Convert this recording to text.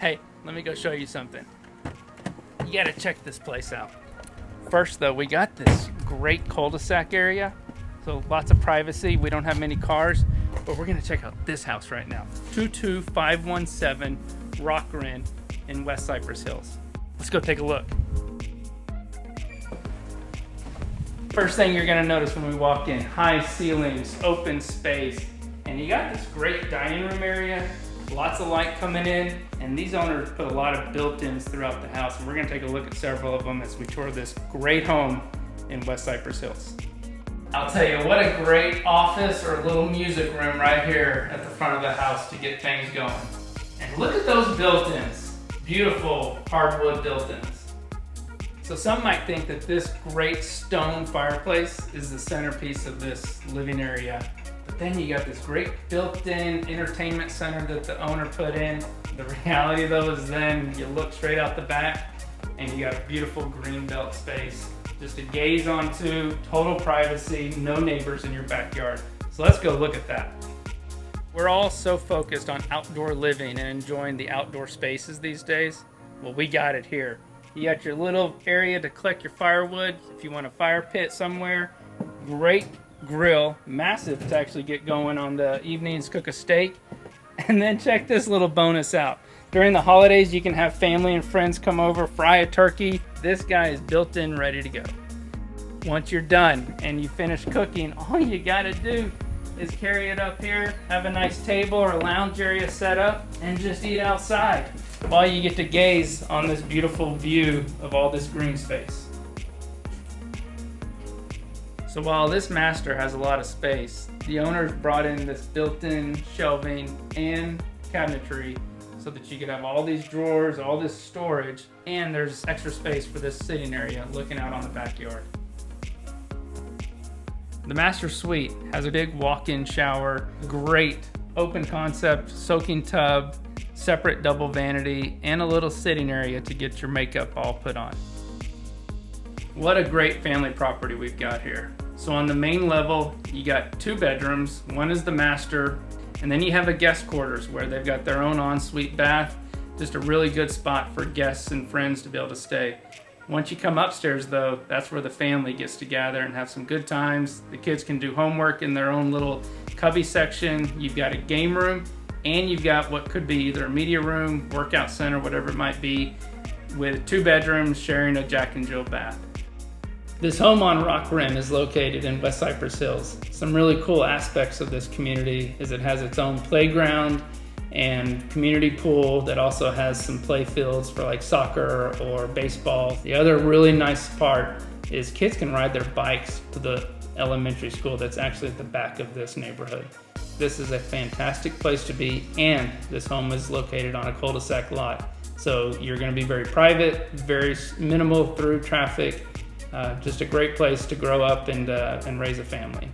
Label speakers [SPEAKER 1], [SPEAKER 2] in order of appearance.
[SPEAKER 1] Hey, let me go show you something. You gotta check this place out. First though, we got this great cul-de-sac area. So lots of privacy, we don't have many cars, but we're gonna check out this house right now. 22517 Wren in West Cypress Hills. Let's go take a look. First thing you're gonna notice when we walk in, high ceilings, open space, and you got this great dining room area, lots of light coming in, and these owners put a lot of built-ins throughout the house, and we're gonna take a look at several of them as we tour this great home in West Cypress Hills. I'll tell you, what a great office or little music room right here at the front of the house to get things going. And look at those built-ins, beautiful hardwood built-ins. So some might think that this great stone fireplace is the centerpiece of this living area. But then you got this great built-in entertainment center that the owner put in. The reality though is then you look straight out the back and you got a beautiful green belt space. Just to gaze onto, total privacy, no neighbors in your backyard. So let's go look at that. We're all so focused on outdoor living and enjoying the outdoor spaces these days. Well, we got it here. You got your little area to collect your firewood. If you want a fire pit somewhere, great grill, massive to actually get going on the evenings, cook a steak. And then check this little bonus out. During the holidays, you can have family and friends come over, fry a turkey. This guy is built in, ready to go. Once you're done and you finish cooking, all you gotta do is carry it up here, have a nice table or lounge area set up, and just eat outside while you get to gaze on this beautiful view of all this green space. So while this master has a lot of space, the owners brought in this built-in shelving and cabinetry so that you could have all these drawers, all this storage, and there's extra space for this sitting area looking out on the backyard. The master suite has a big walk-in shower, great open concept soaking tub, separate double vanity, and a little sitting area to get your makeup all put on. What a great family property we've got here. So on the main level, you got 2 bedrooms. One is the master, and then you have a guest quarters where they've got their own ensuite bath. Just a really good spot for guests and friends to be able to stay. Once you come upstairs though, that's where the family gets to gather and have some good times. The kids can do homework in their own little cubby section. You've got a game room, and you've got what could be either a media room, workout center, whatever it might be, with 2 bedrooms sharing a Jack and Jill bath. This home on Wren is located in West Cypress Hills. Some really cool aspects of this community is it has its own playground and community pool that also has some play fields for like soccer or baseball. The other really nice part is kids can ride their bikes to the elementary school that's actually at the back of this neighborhood. This is a fantastic place to be, and this home is located on a cul-de-sac lot. So you're gonna be very private, very minimal through traffic, just a great place to grow up and raise a family.